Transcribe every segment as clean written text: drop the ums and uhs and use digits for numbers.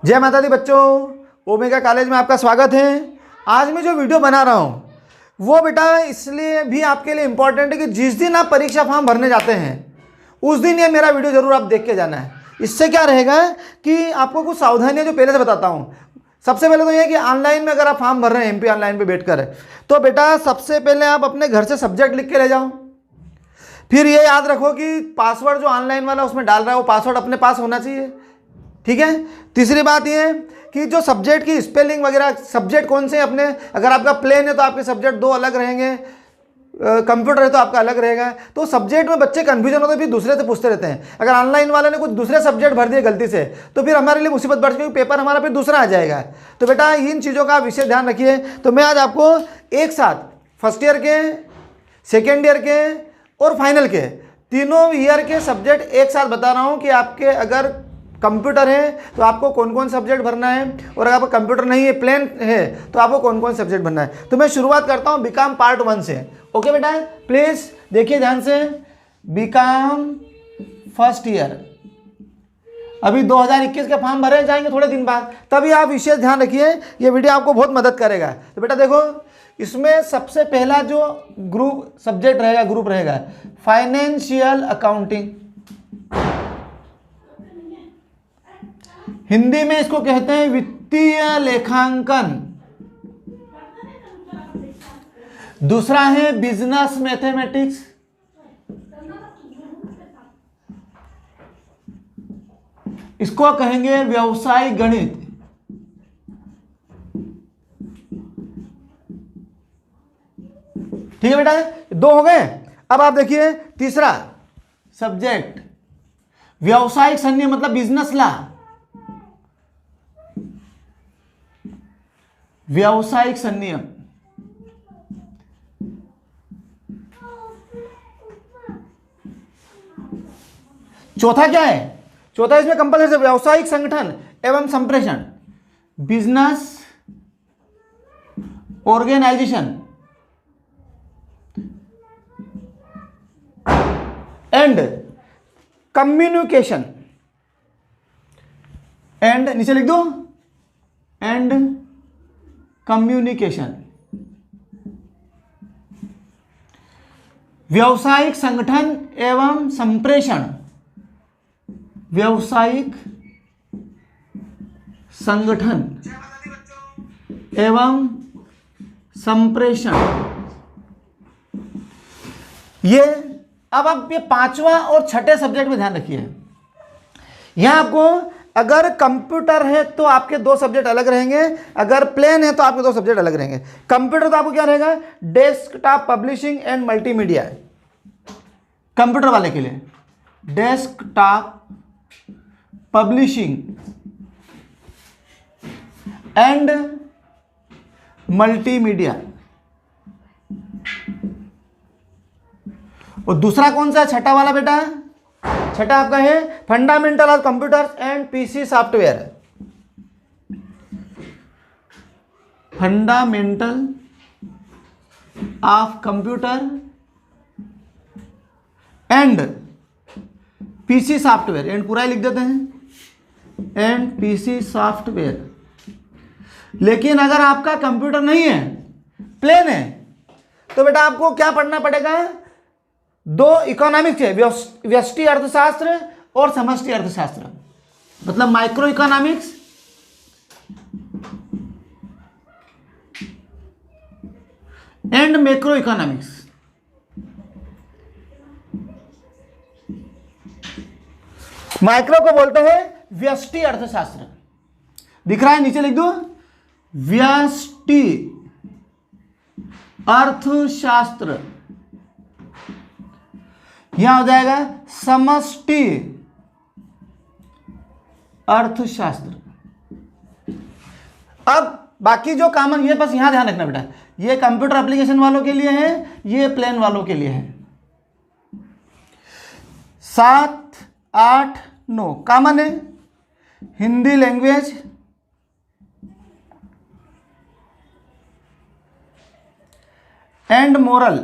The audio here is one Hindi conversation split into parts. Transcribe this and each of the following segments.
जय माता दी बच्चों, ओमेगा कॉलेज में आपका स्वागत है। आज मैं जो वीडियो बना रहा हूँ वो बेटा इसलिए भी आपके लिए इम्पोर्टेंट है कि जिस दिन आप परीक्षा फॉर्म भरने जाते हैं उस दिन ये मेरा वीडियो जरूर आप देख के जाना है। इससे क्या रहेगा कि आपको कुछ सावधानियाँ जो पहले से बताता हूँ। सबसे पहले तो ये है कि ऑनलाइन में अगर आप फॉर्म भर रहे हैं एमपी ऑनलाइन पे बैठकर, तो बेटा सबसे पहले आप अपने घर से सब्जेक्ट लिख के ले जाओ। फिर ये याद रखो कि पासवर्ड जो ऑनलाइन वाला उसमें डाल रहा है वो पासवर्ड अपने पास होना चाहिए, ठीक है। तीसरी बात ये कि जो सब्जेक्ट की स्पेलिंग वगैरह, सब्जेक्ट कौन से अपने, अगर आपका प्लेन है तो आपके सब्जेक्ट दो अलग रहेंगे, कंप्यूटर है तो आपका अलग रहेगा। तो सब्जेक्ट में बच्चे कंफ्यूजन होते हैं, फिर दूसरे से पूछते रहते हैं। अगर ऑनलाइन वाले ने कुछ दूसरे सब्जेक्ट भर दिए गलती से तो फिर हमारे लिए मुसीबत बढ़ जाएगी, पेपर हमारा फिर दूसरा आ जाएगा। तो बेटा इन चीज़ों का विशेष ध्यान रखिए। तो मैं आज आपको एक साथ फर्स्ट ईयर के, सेकेंड ईयर के और फाइनल के तीनों ईयर के सब्जेक्ट एक साथ बता रहा हूँ कि आपके अगर कंप्यूटर है तो आपको कौन कौन सब्जेक्ट भरना है, और अगर आपका कंप्यूटर नहीं है, प्लेन है, तो आपको कौन कौन सब्जेक्ट भरना है। तो मैं शुरुआत करता हूँ बीकॉम पार्ट 1 से। ओके बेटा, प्लीज देखिए ध्यान से। बीकॉम फर्स्ट ईयर अभी 2021 के फॉर्म भरे जाएंगे थोड़े दिन बाद, तभी आप विशेष ध्यान रखिए, ये वीडियो आपको बहुत मदद करेगा। तो बेटा देखो, इसमें सबसे पहला जो ग्रुप सब्जेक्ट रहेगा, ग्रुप रहेगा फाइनेंशियल अकाउंटिंग। हिंदी में इसको कहते हैं वित्तीय लेखांकन। दूसरा है बिजनेस मैथमेटिक्स। इसको कहेंगे व्यवसायिक गणित। ठीक है बेटा, दो हो गए। अब आप देखिए तीसरा सब्जेक्ट व्यवसायिक संनियम, मतलब बिजनेस लॉ। व्यवसायिक संनियम। चौथा क्या है? चौथा इसमें कंपलसरी व्यवसायिक संगठन एवं संप्रेषण, business organisation and communication. And नीचे लिख दो, एंड कम्युनिकेशन। व्यवसायिक संगठन एवं संप्रेषण, व्यवसायिक संगठन एवं संप्रेषण। ये अब आप ये पांचवा और छठे सब्जेक्ट में ध्यान रखिए। यहां आपको अगर कंप्यूटर है तो आपके दो सब्जेक्ट अलग रहेंगे, अगर प्लेन है तो आपके दो सब्जेक्ट अलग रहेंगे। कंप्यूटर तो आपको क्या रहेगा, desktop publishing and multimedia. Computer वाले के लिए डेस्कटॉप पब्लिशिंग एंड मल्टीमीडिया। और दूसरा कौन सा है, छठा वाला बेटा? छठा आपका है fundamental of computers and PC software. Fundamental of computer and PC software. And पूरा ही लिख देते हैं, एंड पीसी सॉफ्टवेयर। लेकिन अगर आपका कंप्यूटर नहीं है, प्लेन है, तो बेटा आपको क्या पढ़ना पड़ेगा? दो इकोनॉमिक्स है, व्यष्टि अर्थशास्त्र और समष्टि अर्थशास्त्र, मतलब micro economics and macro economics. Micro को बोलते हैं व्यष्टि अर्थशास्त्र। दिख रहा है, नीचे लिख दो, व्यष्टि अर्थशास्त्र। यहां हो जाएगा समष्टि अर्थशास्त्र। अब बाकी जो कॉमन, ये बस यहां ध्यान रखना बेटा, ये कंप्यूटर एप्लीकेशन वालों के लिए है, ये प्लेन वालों के लिए है। 7, 8, 9 कॉमन है। Hindi language and moral,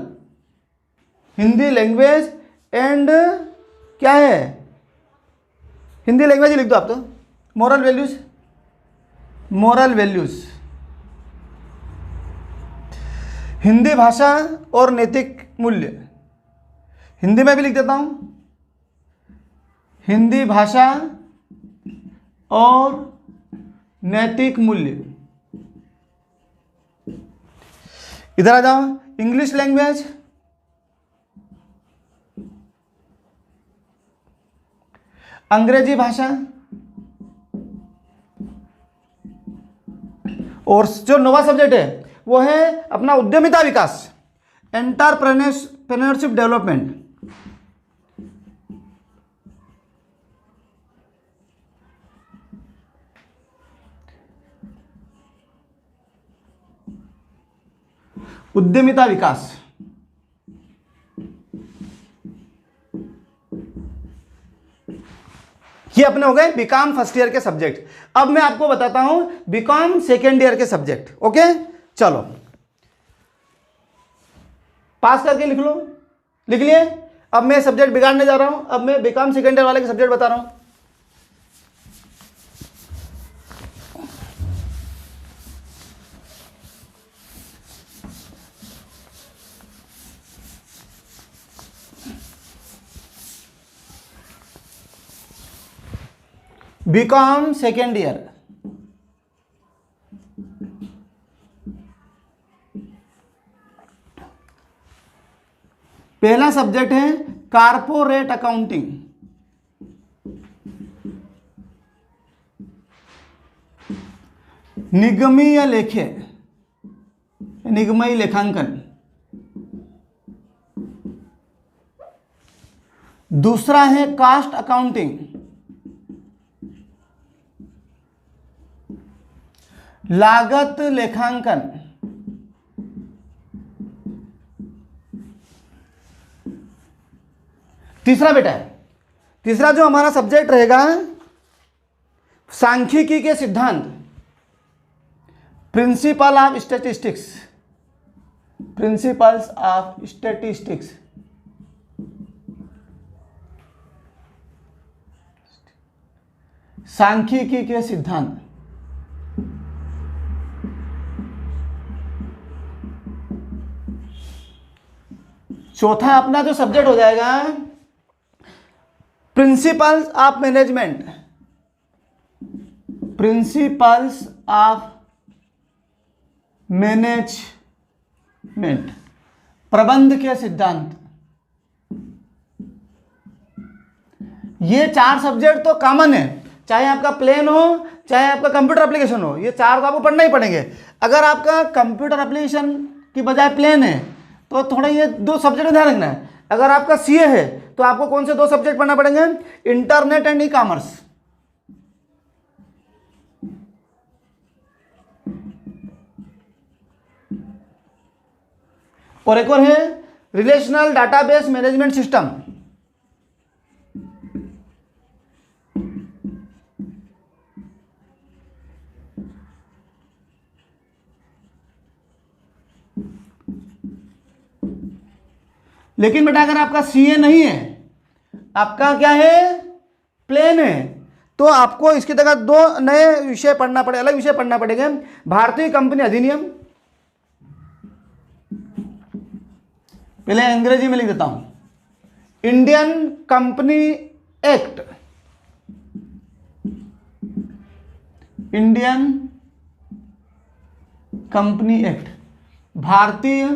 Hindi language and क्या है, हिंदी लैंग्वेज ही लिख दो आप, तो moral values moral values. Hindi भाषा और नैतिक मूल्य, हिंदी में भी लिख देता हूं, हिंदी भाषा और नैतिक मूल्य। इधर आ जाओ, इंग्लिश लैंग्वेज, अंग्रेजी भाषा, और जो नवा सब्जेक्ट है वो है अपना उद्यमिता विकास, एंटरप्रेन्योरशिप डेवलपमेंट। उद्यमिता विकास, ये अपने हो गए बीकॉम फर्स्ट ईयर के सब्जेक्ट। अब मैं आपको बताता हूं बीकॉम सेकेंड ईयर के सब्जेक्ट। ओके, चलो पास करके लिख लो, लिख लिए। अब मैं सब्जेक्ट बिगाड़ने जा रहा हूं, अब मैं बीकॉम सेकेंड ईयर वाले के सब्जेक्ट बता रहा हूं। बीकॉम सेकेंड ईयर, पहला सब्जेक्ट है कारपोरेट अकाउंटिंग, निगमीय लेखे, निगमयी लेखांकन। दूसरा है कास्ट अकाउंटिंग, लागत लेखांकन। तीसरा बेटा है, तीसरा जो हमारा सब्जेक्ट रहेगा सांख्यिकी के सिद्धांत, principle of statistics, principles of statistics. सांख्यिकी के सिद्धांत। चौथा अपना जो सब्जेक्ट हो जाएगा principles of management, principles of management, प्रबंध के सिद्धांत। ये चार सब्जेक्ट तो कॉमन है, चाहे आपका प्लेन हो चाहे आपका कंप्यूटर एप्लीकेशन हो, ये चार तो आपको पढ़ना ही पड़ेंगे। अगर आपका कंप्यूटर एप्लीकेशन की बजाय प्लेन है तो थोड़ा ये दो सब्जेक्ट ध्यान रखना है। अगर आपका सीए है तो आपको कौन से दो सब्जेक्ट पढ़ना पड़ेंगे, इंटरनेट एंड ई कॉमर्स। और एक और है रिलेशनल डाटाबेस मैनेजमेंट सिस्टम। लेकिन बेटा अगर आपका सीए नहीं है, आपका क्या है, प्लेन है, तो आपको इसकी जगह दो नए विषय पढ़ना पड़े, अलग विषय पढ़ना पड़ेगा। भारतीय कंपनी अधिनियम, पहले अंग्रेजी में लिख देता हूं, Indian company act, Indian company act, भारतीय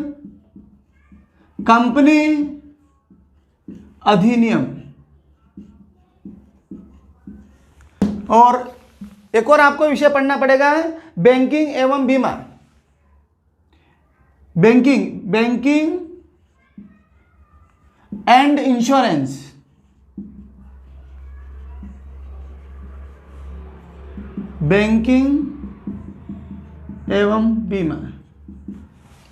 कंपनी अधिनियम। और एक और आपको विषय पढ़ना पड़ेगा बैंकिंग एवं बीमा, बैंकिंग एंड इंश्योरेंस, बैंकिंग एवं बीमा।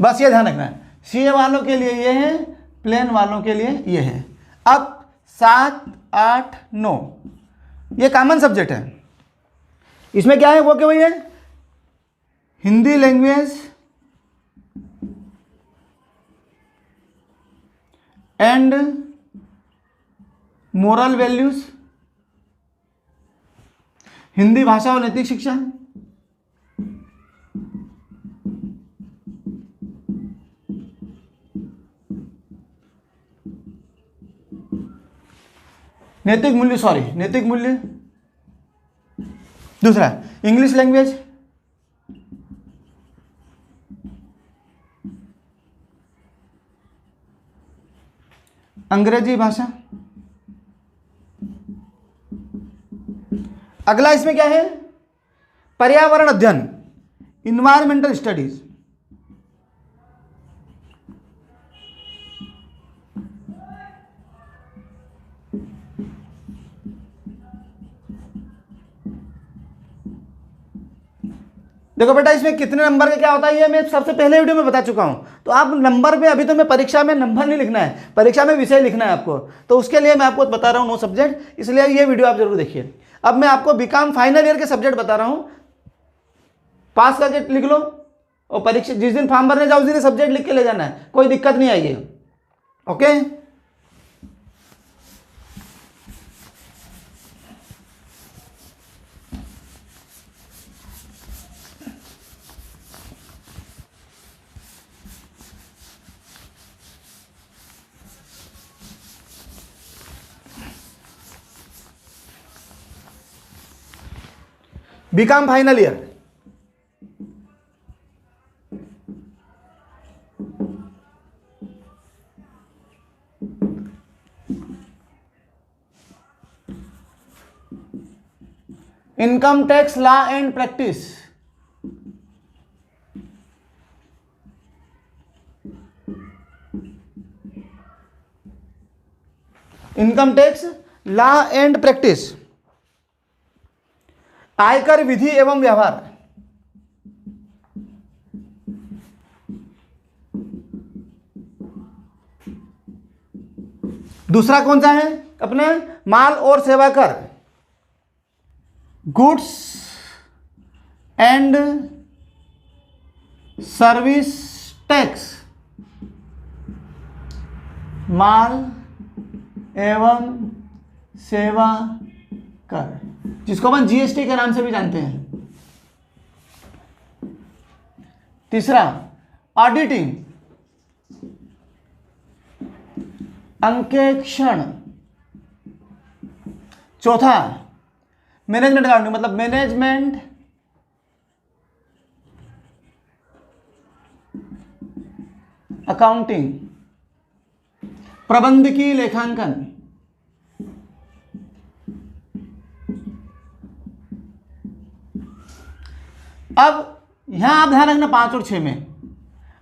बस ये ध्यान रखना है, सीए वालों के लिए ये है, प्लेन वालों के लिए ये है। अब 7, 8, 9 ये कॉमन सब्जेक्ट है। इसमें क्या है, वो क्या है, Hindi language and moral values, Hindi भाषा और नैतिक शिक्षा, नैतिक मूल्य, सॉरी नैतिक मूल्य। दूसरा इंग्लिश लैंग्वेज, अंग्रेजी भाषा। अगला इसमें क्या है, पर्यावरण अध्ययन, इन्वायरमेंटल स्टडीज। देखो बेटा इसमें कितने नंबर का क्या होता है ये मैं सबसे पहले वीडियो में बता चुका हूं। तो आप नंबर में, अभी तो मैं परीक्षा में नंबर नहीं लिखना है, परीक्षा में विषय लिखना है आपको, तो उसके लिए मैं आपको बता रहा हूं 9 सब्जेक्ट, इसलिए ये वीडियो आप जरूर देखिए। अब मैं आपको बीकॉम फाइनल ईयर के सब्जेक्ट बता रहा हूं, पास करके लिख लो, और परीक्षा जिस दिन फॉर्म भरने जाओ उस दिन सब्जेक्ट लिख के ले जाना है, कोई दिक्कत नहीं आएगी। Okay, BCom final year, income tax law and practice, income tax law and practice, आयकर विधि एवं व्यवहार, दूसरा कौन सा है अपने माल और सेवा कर, गुड्स एंड सर्विस टैक्स, माल एवं सेवा कर, जिसको अपन जीएसटी के नाम से भी जानते हैं। तीसरा ऑडिटिंग, अंकेक्षण। चौथा मैनेजमेंट अकाउंटिंग, मतलब मैनेजमेंट अकाउंटिंग, प्रबंधकीय लेखांकन। अब यहां आप ध्यान रखना 5 और 6 में,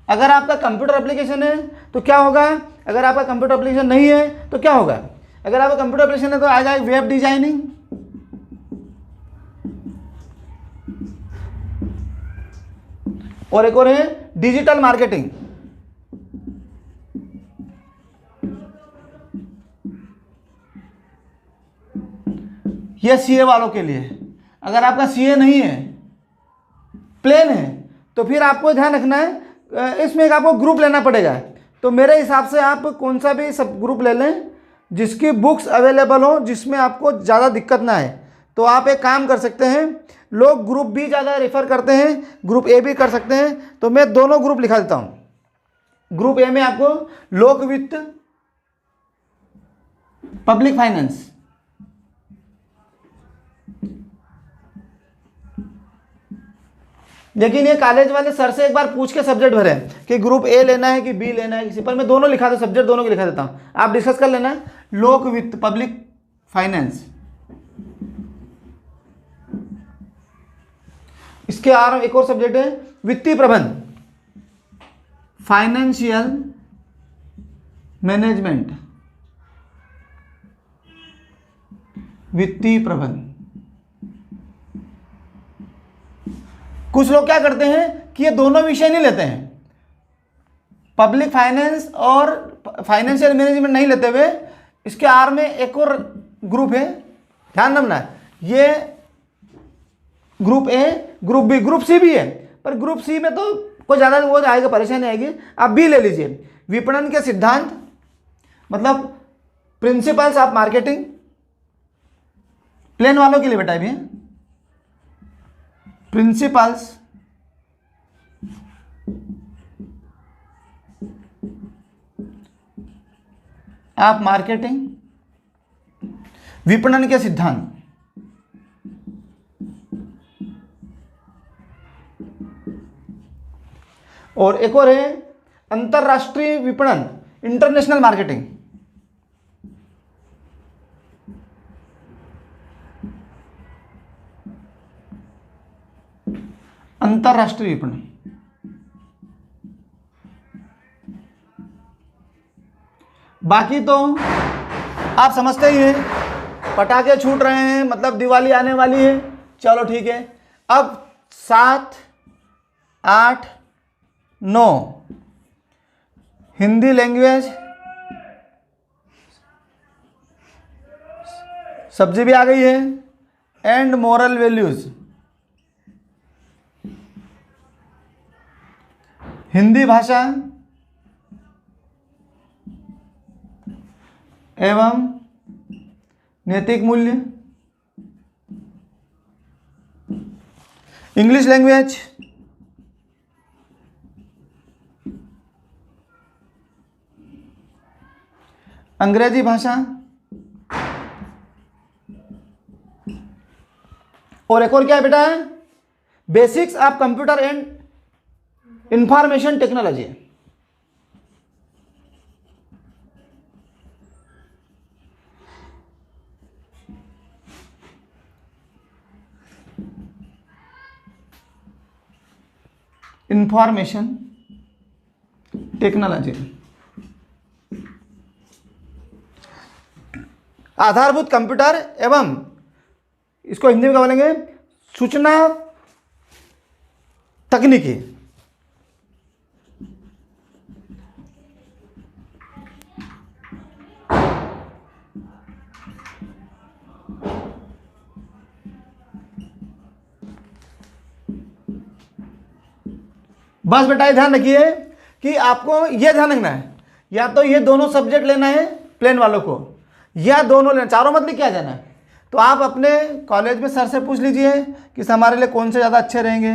अगर आपका कंप्यूटर एप्लीकेशन है तो क्या होगा, अगर आपका कंप्यूटर एप्लीकेशन नहीं है तो क्या होगा, अगर आपका कंप्यूटर एप्लीकेशन है तो आ जाएगा वेब डिजाइनिंग, और एक और है डिजिटल मार्केटिंग। यह सीए वालों के लिए। अगर आपका सीए नहीं है, प्लेन है, तो फिर आपको ध्यान रखना है इसमें एक आपको ग्रुप लेना पड़ेगा। तो मेरे हिसाब से आप कौन सा भी सब ग्रुप ले लें जिसकी बुक्स अवेलेबल हो, जिसमें आपको ज़्यादा दिक्कत ना आए। तो आप एक काम कर सकते हैं, लोग ग्रुप बी ज़्यादा रेफर करते हैं, ग्रुप ए भी कर सकते हैं, तो मैं दोनों ग्रुप लिखा देता हूँ। ग्रुप ए में आपको लोक वित्त, पब्लिक फाइनेंस, लेकिन ये कॉलेज वाले सर से एक बार पूछ के सब्जेक्ट भरे कि ग्रुप ए लेना है कि बी लेना है, किसी पर मैं दोनों लिखा था, सब्जेक्ट दोनों के लिखा देता हूँ, आप डिस्कस कर लेना। लोक वित्त, पब्लिक फाइनेंस, इसके आर एक और सब्जेक्ट है वित्तीय प्रबंध, फाइनेंशियल मैनेजमेंट, वित्तीय प्रबंध। कुछ लोग क्या करते हैं कि ये दोनों विषय नहीं लेते हैं, पब्लिक फाइनेंस और फाइनेंशियल मैनेजमेंट नहीं लेते हुए इसके आर में एक और ग्रुप है, ध्यान रखना, ये group A, group B, group C भी है, पर ग्रुप सी में तो कोई ज़्यादा वो आएगा, परेशानी आएगी। आप बी ले लीजिए, विपणन के सिद्धांत, मतलब प्रिंसिपल्स ऑफ मार्केटिंग, प्लेन वालों के लिए बेटा भी है, प्रिंसिपल्स ऑफ मार्केटिंग, विपणन के सिद्धांत, और एक और है अंतरराष्ट्रीय विपणन, इंटरनेशनल मार्केटिंग। अंतरराष्ट्रीय विपणन। बाकी तो आप समझते ही हैं, पटाखे छूट रहे हैं मतलब दिवाली आने वाली है। चलो ठीक है, अब 7, 8, 9 हिंदी लैंग्वेज, सब्जी भी आ गई है, एंड मोरल वैल्यूज, हिंदी भाषा एवं नैतिक मूल्य, इंग्लिश लैंग्वेज, अंग्रेजी भाषा, और एक और क्या है बेटा, basics of computer and information technology. Information technology, आधारभूत कंप्यूटर एवं, इसको हिंदी में क्या बोलेंगे, सूचना तकनीकी। बस बेटा ये ध्यान रखिए कि आपको ये ध्यान रखना है, या तो ये दोनों सब्जेक्ट लेना है प्लेन वालों को, या दोनों लेना, चारों मत लिख के आ जाना है। तो आप अपने कॉलेज में सर से पूछ लीजिए कि हमारे लिए कौन से ज़्यादा अच्छे रहेंगे,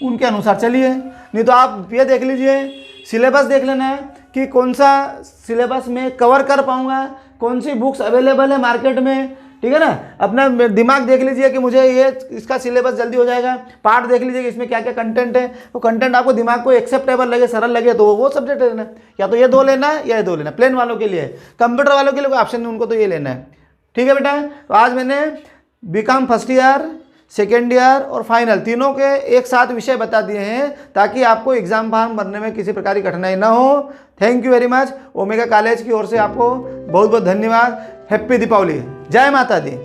उनके अनुसार चलिए। नहीं तो आप ये देख लीजिए, सिलेबस देख लेना है कि कौन सा सिलेबस में कवर कर पाऊँगा, कौन सी बुक्स अवेलेबल है मार्केट में, ठीक है ना। अपना दिमाग देख लीजिए कि मुझे ये इसका सिलेबस जल्दी हो जाएगा, पार्ट देख लीजिए कि इसमें क्या क्या कंटेंट है, वो कंटेंट आपको दिमाग को एक्सेप्टेबल लगे, सरल लगे, तो वो सब्जेक्ट लेना है। या तो ये दो लेना है या ये दो लेना है। प्लेन वालों के लिए, कंप्यूटर वालों के लिए कोई ऑप्शन नहीं, उनको तो ये लेना है। ठीक है बेटा, तो आज मैंने BCom first year, second year और फाइनल तीनों के एक साथ विषय बता दिए हैं, ताकि आपको एग्जाम फॉर्म भरने में किसी प्रकार की कठिनाई ना हो। Thank you very much. Omega college की ओर से आपको बहुत बहुत धन्यवाद। हैप्पी दीपावली, जय माता दी।